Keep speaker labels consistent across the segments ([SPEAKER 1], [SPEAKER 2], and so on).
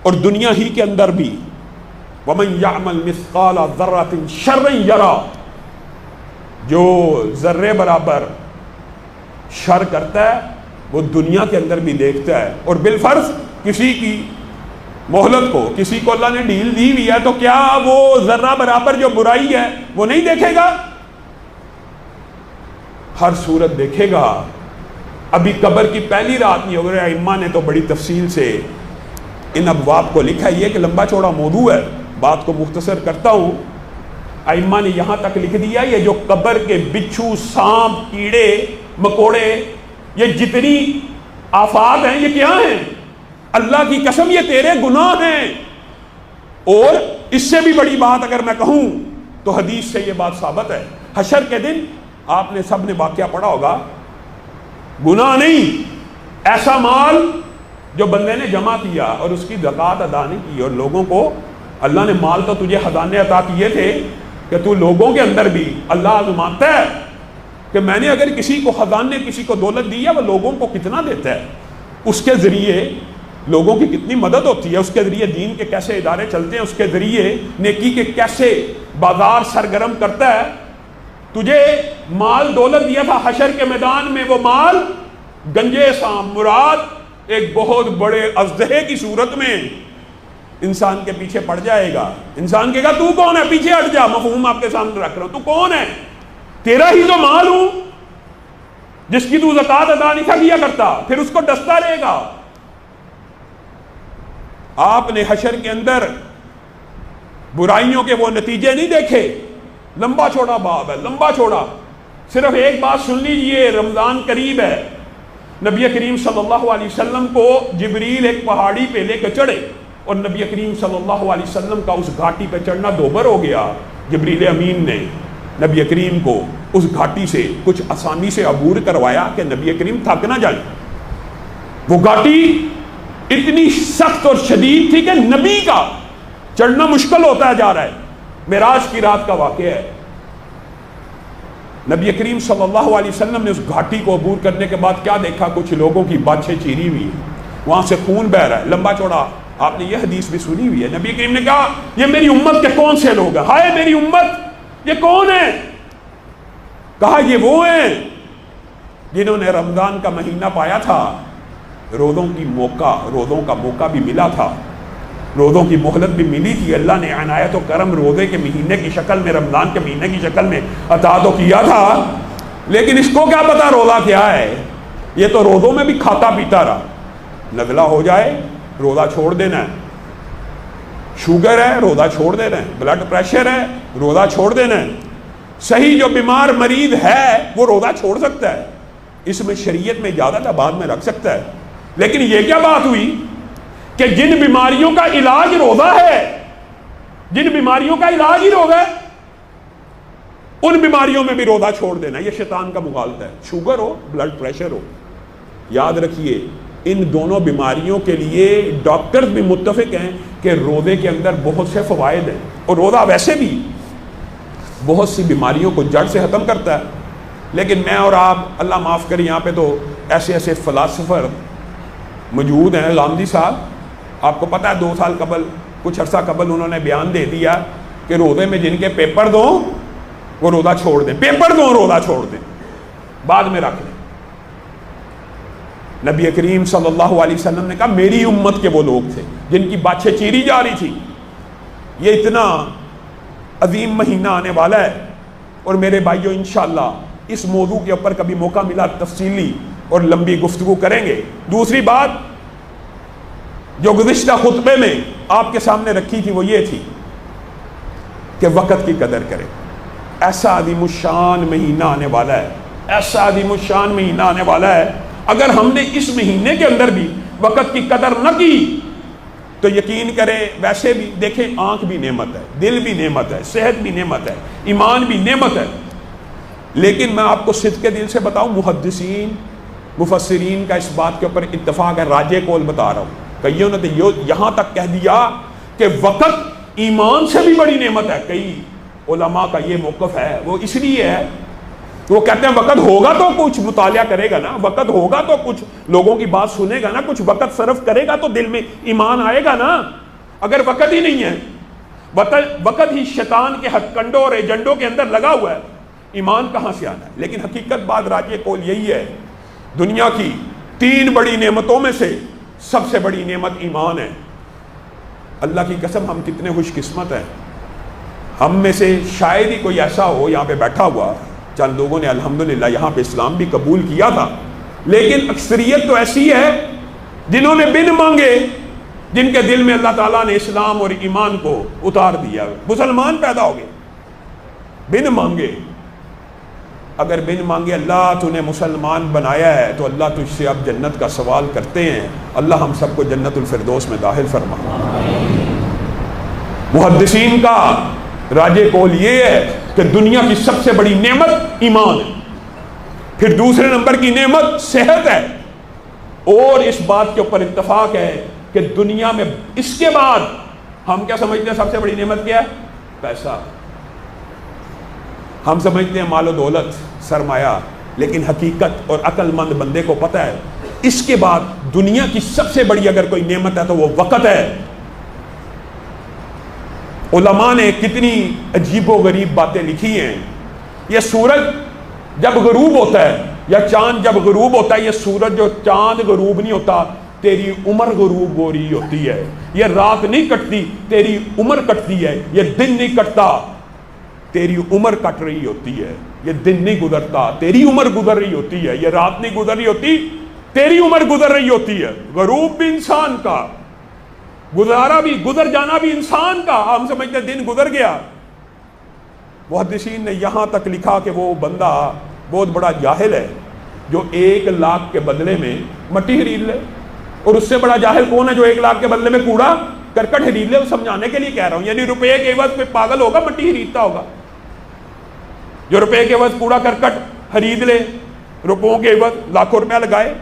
[SPEAKER 1] اور دنیا ہی کے اندر بھی وَمَن يَعْمَلْ مِثْقَالَ ذَرَّةٍ شَرًّا يَرَى، جو ذرے برابر شر کرتا ہے وہ دنیا کے اندر بھی دیکھتا ہے. اور بالفرض کسی کی مہلت کو، کسی کو اللہ نے ڈھیل دی ہوئی ہے، تو کیا وہ ذرہ برابر جو برائی ہے وہ نہیں دیکھے گا؟ ہر صورت دیکھے گا. ابھی قبر کی پہلی رات نہیں ہو گئی. ائمہ نے تو بڑی تفصیل سے ان ابواب کو لکھا. یہ کہ لمبا چوڑا موضوع ہے، بات کو مختصر کرتا ہوں. ائمہ نے یہاں تک لکھ دیا یہ جو قبر کے بچھو، سانپ، کیڑے مکوڑے، یہ جتنی آفات ہیں یہ کیا ہیں؟ اللہ کی قسم یہ تیرے گناہ ہیں. اور اس سے بھی بڑی بات اگر میں کہوں تو حدیث سے یہ بات ثابت ہے. حشر کے دن آپ نے سب نے واقعہ پڑھا ہوگا، گناہ نہیں، ایسا مال جو بندے نے جمع کیا اور اس کی زکوٰۃ ادا نہیں کی، اور لوگوں کو اللہ نے مال تو تجھے خزانے عطا کیے تھے کہ تو لوگوں کے اندر بھی اللہ آزماتا ہے کہ میں نے اگر کسی کو خزانے، کسی کو دولت دی ہے، وہ لوگوں کو کتنا دیتا ہے، اس کے ذریعے لوگوں کی کتنی مدد ہوتی ہے، اس کے ذریعے دین کے کیسے ادارے چلتے ہیں، اس کے ذریعے نیکی کے کیسے بازار سرگرم کرتا ہے. تجھے مال دولت دیا تھا حشر کے میدان میں، وہ مال گنجے سام مراد ایک بہت بڑے اژدہے کی صورت میں انسان کے پیچھے پڑ جائے گا. انسان کہے گا تو کون ہے، پیچھے ہٹ جا، مفہوم آپ کے سامنے رکھ رہا ہوں، تو کون ہے؟ تیرا ہی تو مال ہوں جس کی تو زکوٰۃ ادا نہیں کیا کرتا. پھر اس کو ڈستا رہے گا. آپ نے حشر کے اندر برائیوں کے وہ نتیجے نہیں دیکھے. لمبا چوڑا باب ہے، لمبا چوڑا. صرف ایک بات سن لیجئے، رمضان قریب ہے. نبی کریم صلی اللہ علیہ وسلم کو جبریل ایک پہاڑی پہ لے کے چڑھے اور نبی کریم صلی اللہ علیہ وسلم کا اس گھاٹی پہ چڑھنا دوبر ہو گیا. جبریل امین نے نبی کریم کو اس گھاٹی سے کچھ آسانی سے عبور کروایا کہ نبی کریم تھک نہ جائیں. وہ گھاٹی اتنی سخت اور شدید تھی کہ نبی کا چڑھنا مشکل ہوتا جا رہا ہے. معراج کی رات کا واقعہ ہے. نبی کریم صلی اللہ علیہ وسلم نے اس گھاٹی کو عبور کرنے کے بعد کیا دیکھا؟ کچھ لوگوں کی باتیں چیری ہوئی ہیں، وہاں سے خون بہ رہا ہے. لمبا چوڑا آپ نے یہ حدیث بھی سنی ہوئی ہے. نبی کریم نے کہا یہ میری امت کے کون سے لوگ ہیں؟ ہائے میری امت، یہ کون ہے؟ کہا یہ وہ ہیں جنہوں نے رمضان کا مہینہ پایا تھا. روزوں کا موقع بھی ملا تھا، روزوں کی مہلت بھی ملی تھی. اللہ نے عنایت و کرم روزے کے مہینے کی شکل میں، رمضان کے مہینے کی شکل میں عطا تو کیا تھا، لیکن اس کو کیا پتا روزہ کیا ہے. یہ تو روزوں میں بھی کھاتا پیتا رہا. نزلہ ہو جائے روزہ چھوڑ دینا ہے، شوگر ہے روزہ چھوڑ دینا ہے، بلڈ پریشر ہے روزہ چھوڑ دینا ہے. صحیح جو بیمار مریض ہے وہ روزہ چھوڑ سکتا ہے، اس میں شریعت میں اجازت ہے، بعد میں رکھ سکتا ہے. لیکن یہ کیا بات ہوئی کہ جن بیماریوں کا علاج روزہ ہے، جن بیماریوں کا علاج ہی روزہ ہے، ان بیماریوں میں بھی روزہ چھوڑ دینا. یہ شیطان کا مغالطہ ہے. شوگر ہو، بلڈ پریشر ہو، یاد رکھیے ان دونوں بیماریوں کے لیے ڈاکٹرز بھی متفق ہیں کہ روزے کے اندر بہت سے فوائد ہیں. اور روزہ ویسے بھی بہت سی بیماریوں کو جڑ سے ختم کرتا ہے. لیکن میں اور آپ، اللہ معاف کریں، یہاں پہ تو ایسے ایسے فلاسفر موجود ہیں. غامدی صاحب، آپ کو پتہ ہے 2 سال قبل، کچھ عرصہ قبل انہوں نے بیان دے دیا کہ روزے میں جن کے پیپر دوں وہ روزہ چھوڑ دیں، پیپر دوں روزہ چھوڑ دیں، بعد میں رکھ لیں. نبی کریم صلی اللہ علیہ وسلم نے کہا میری امت کے وہ لوگ تھے جن کی باتیں چیری جا رہی تھی. یہ اتنا عظیم مہینہ آنے والا ہے، اور میرے بھائیوں انشاءاللہ اس موضوع کے اوپر کبھی موقع ملا تفصیلی اور لمبی گفتگو کریں گے. دوسری بات جو گزشتہ خطبے میں آپ کے سامنے رکھی تھی وہ یہ تھی کہ وقت کی قدر کریں. ایسا عظیم الشان مہینہ آنے والا ہے، ایسا عظیم الشان مہینہ آنے والا ہے. اگر ہم نے اس مہینے کے اندر بھی وقت کی قدر نہ کی تو یقین کریں، ویسے بھی دیکھیں آنکھ بھی نعمت ہے، دل بھی نعمت ہے، صحت بھی نعمت ہے، ایمان بھی نعمت ہے. لیکن میں آپ کو صدق دل سے بتاؤں، محدثین مفسرین کا اس بات کے اوپر اتفاق ہے، راجے قول بتا رہا ہوں. کئیوں نے تو یہاں تک کہہ دیا کہ وقت ایمان سے بھی بڑی نعمت ہے. کئی علماء کا یہ موقف ہے، وہ اس لیے ہے وہ کہتے ہیں وقت ہوگا تو کچھ مطالعہ کرے گا نا، وقت ہوگا تو کچھ لوگوں کی بات سنے گا نا، کچھ وقت صرف کرے گا تو دل میں ایمان آئے گا نا۔ اگر وقت ہی نہیں ہے، وقت ہی شیطان کے ہتھ کنڈوں اور ایجنڈوں کے اندر لگا ہوا ہے، ایمان کہاں سے آنا ہے؟ لیکن حقیقت بات راجے کول یہی ہے، دنیا کی 3 بڑی نعمتوں میں سے سب سے بڑی نعمت ایمان ہے۔ اللہ کی قسم ہم کتنے خوش قسمت ہیں، ہم میں سے شاید ہی کوئی ایسا ہو یہاں پہ بیٹھا ہوا، چند لوگوں نے الحمدللہ یہاں پہ اسلام بھی قبول کیا تھا، لیکن اکثریت تو ایسی ہے جنہوں نے بن مانگے، جن کے دل میں اللہ تعالیٰ نے اسلام اور ایمان کو اتار دیا، مسلمان پیدا ہو گئے بن مانگے۔ اگر بن مانگے اللہ تو نے مسلمان بنایا ہے تو اللہ تجھ سے اب جنت کا سوال کرتے ہیں، اللہ ہم سب کو جنت الفردوس میں داخل فرما۔ محدثین کا راجے قول یہ ہے کہ دنیا کی سب سے بڑی نعمت ایمان ہے، پھر دوسرے نمبر کی نعمت صحت ہے، اور اس بات کے اوپر اتفاق ہے کہ دنیا میں اس کے بعد ہم کیا سمجھتے ہیں سب سے بڑی نعمت کیا ہے؟ پیسہ۔ ہم سمجھتے ہیں مال و دولت، سرمایہ، لیکن حقیقت اور عقل مند بندے کو پتہ ہے اس کے بعد دنیا کی سب سے بڑی اگر کوئی نعمت ہے تو وہ وقت ہے۔ علماء نے کتنی عجیب و غریب باتیں لکھی ہیں، یہ سورج جب غروب ہوتا ہے یا چاند جب غروب ہوتا ہے، یہ سورج جو چاند غروب نہیں ہوتا، تیری عمر غروب ہو رہی ہوتی ہے، یہ رات نہیں کٹتی، تیری عمر کٹتی ہے، یہ دن نہیں کٹتا، تیری عمر کٹ رہی ہوتی ہے، یہ دن نہیں گزرتا، تیری عمر گزر رہی ہوتی ہے، یہ رات نہیں گزر رہی ہوتی، تیری عمر گزر رہی ہوتی ہے۔ غروب بھی انسان کا، گزارا بھی، گزر جانا بھی انسان کا۔ ہم سمجھتے ہیں دن گزر گیا۔ محدثین نے یہاں تک لکھا کہ وہ بندہ بہت بڑا جاہل ہے جو 1 لاکھ کے بدلے میں مٹی خرید لے، اور اس سے بڑا جاہل کون ہے جو 1 لاکھ کے بدلے میں کوڑا کرکٹ خرید لے۔ وہ سمجھانے کے لیے کہہ رہا ہوں، یعنی روپے کے عوض پہ پاگل ہوگا مٹی خریدتا ہوگا، جو روپے کے عوض کوڑا کرکٹ خرید لے، روپوں کے عوض لاکھوں روپیہ لگائے،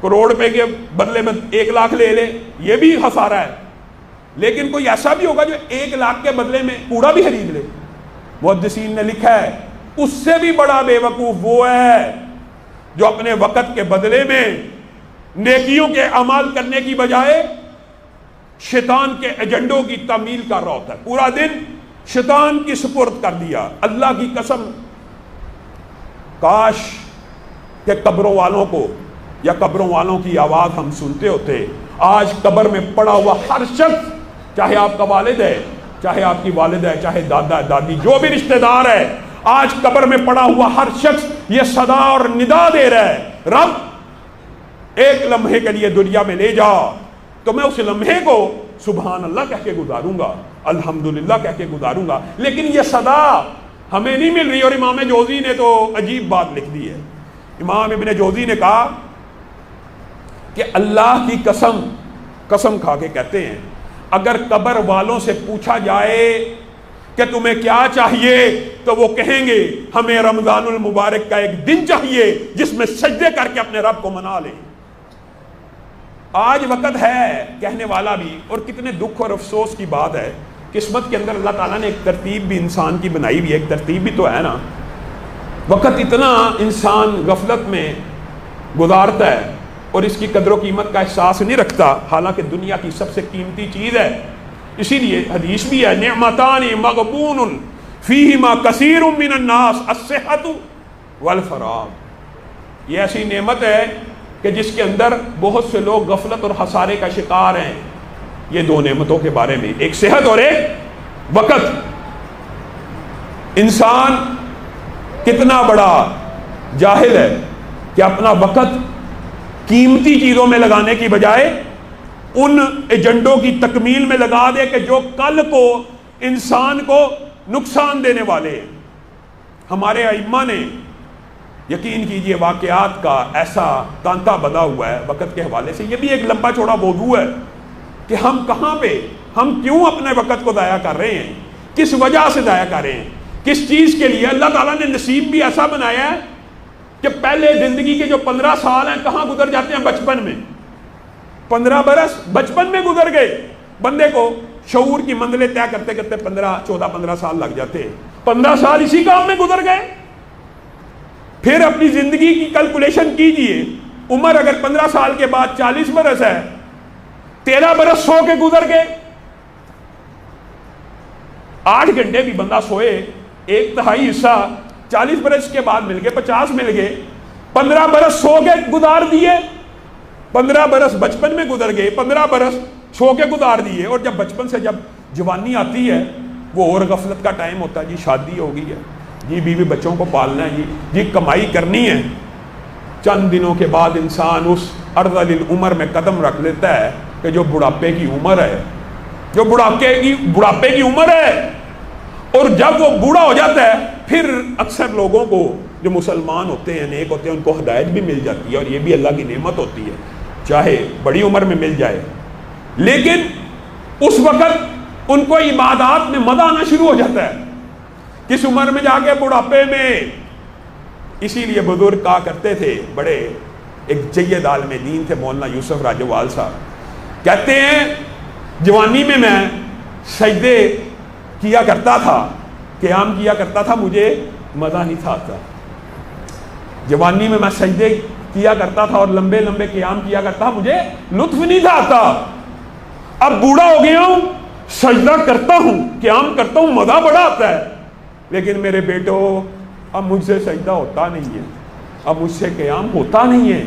[SPEAKER 1] کروڑ روپے کے بدلے میں 1 لاکھ لے لے، یہ بھی خسارہ ہے۔ لیکن کوئی ایسا بھی ہوگا جو 1 لاکھ کے بدلے میں کوڑا بھی خرید لے۔ محدثین نے لکھا ہے اس سے بھی بڑا بے وقوف وہ ہے جو اپنے وقت کے بدلے میں نیکیوں کے اعمال کرنے کی بجائے شیطان کے ایجنڈوں کی تعمیل کر رہا ہوتا ہے، پورا دن شیطان کی سپرد کر دیا۔ اللہ کی قسم، کاش کہ قبروں والوں کو یا قبروں والوں کی آواز ہم سنتے ہوتے۔ آج قبر میں پڑا ہوا ہر شخص، چاہے آپ کا والد ہے، چاہے آپ کی والدہ ہے، چاہے دادا دادی، جو بھی رشتہ دار ہے، آج قبر میں پڑا ہوا ہر شخص یہ صدا اور ندا دے رہا ہے، رب ایک لمحے کے لیے دنیا میں لے جا تو میں اس لمحے کو سبحان اللہ کہہ کے گزاروں گا، الحمدللہ کہہ کے گزاروں گا، لیکن یہ صدا ہمیں نہیں مل رہی۔ اور امام جوزی نے تو عجیب بات لکھ دی ہے۔ امام ابن جوزی نے کہا کہ اللہ کی قسم کھا کے کہتے ہیں، اگر قبر والوں سے پوچھا جائے کہ تمہیں کیا چاہیے تو وہ کہیں گے ہمیں رمضان المبارک کا ایک دن چاہیے جس میں سجدے کر کے اپنے رب کو منا لیں۔ آج وقت ہے کہنے والا بھی، اور کتنے دکھ اور افسوس کی بات ہے، قسمت کے اندر اللہ تعالیٰ نے ایک ترتیب بھی انسان کی بنائی ہوئی ہے، ایک ترتیب بھی تو ہے نا۔ وقت اتنا انسان غفلت میں گزارتا ہے اور اس کی قدر و قیمت کا احساس نہیں رکھتا، حالانکہ دنیا کی سب سے قیمتی چیز ہے۔ اسی لیے حدیث بھی ہے، نعمتان مغبون فیہما کثیر من الناس الصحۃ والفراغ۔ یہ ایسی نعمت ہے کہ جس کے اندر بہت سے لوگ غفلت اور خسارے کا شکار ہیں۔ یہ 2 نعمتوں کے بارے میں، ایک صحت اور ایک وقت۔ انسان کتنا بڑا جاہل ہے کہ اپنا وقت قیمتی چیزوں میں لگانے کی بجائے ان ایجنڈوں کی تکمیل میں لگا دے کہ جو کل کو انسان کو نقصان دینے والے ہیں۔ ہمارے ائمہ نے یقین کیجئے واقعات کا ایسا تانتا بنا ہوا ہے وقت کے حوالے سے۔ یہ بھی ایک لمبا چوڑا موضوع ہے کہ ہم کہاں پہ، ہم کیوں اپنے وقت کو ضائع کر رہے ہیں، کس وجہ سے ضائع کر رہے ہیں، کس چیز کے لیے۔ اللہ تعالیٰ نے نصیب بھی ایسا بنایا ہے کہ پہلے زندگی کے جو 15 سال ہیں کہاں گزر جاتے ہیں؟ بچپن میں۔ 15 برس بچپن میں گزر گئے۔ بندے کو شعور کی منزلیں طے کرتے کرتے 15 14 15 سال لگ جاتے ہیں، 15 سال اسی کام میں گزر گئے۔ پھر اپنی زندگی کی کیلکولیشن کیجئے، عمر اگر 15 سال کے بعد 40 برس ہے، 13 برس سو کے گزر گئے، 8 گھنٹے بھی بندہ سوئے، 1/3 حصہ 40 برس کے بعد مل گئے، 50 مل گئے، 15 برس سو کے گزار دیے، 15 برس بچپن میں گزر گئے، 15 برس سو کے گزار دیے، اور جب بچپن سے جب جوانی آتی ہے وہ اور غفلت کا ٹائم ہوتا ہے، جی شادی ہو گئی ہے، جی بیوی بچوں کو پالنا ہے، جی کمائی کرنی ہے۔ چند دنوں کے بعد انسان اس ارذل العمر میں قدم رکھ لیتا ہے کہ جو بڑھاپے کی عمر ہے، جو بڑھاپے کی عمر ہے، اور جب وہ بوڑھا ہو جاتا ہے پھر اکثر لوگوں کو جو مسلمان ہوتے ہیں، نیک ہوتے ہیں، ان کو ہدایت بھی مل جاتی ہے، اور یہ بھی اللہ کی نعمت ہوتی ہے، چاہے بڑی عمر میں مل جائے، لیکن اس وقت ان کو عبادات میں مزہ آنا شروع ہو جاتا ہے، کس عمر میں جا کے؟ بڑھاپے میں۔ اسی لیے بزرگ کہا کرتے تھے، بڑے ایک جید عالم دین تھے مولانا یوسف راجوال صاحب، کہتے ہیں جوانی میں سجدے کیا کرتا تھا، قیام کیا کرتا تھا، مجھے مزہ نہیں تھا آتا۔ جوانی میں سجدے کیا کرتا تھا اور لمبے لمبے قیام کیا کرتا تھا، مجھے لطف نہیں تھا آتا۔ اب بوڑھا ہو گیا ہوں، سجدہ کرتا ہوں، قیام کرتا ہوں، مزہ بڑا آتا ہے، لیکن میرے بیٹو اب مجھ سے سجدہ ہوتا نہیں ہے، اب مجھ سے قیام ہوتا نہیں ہے،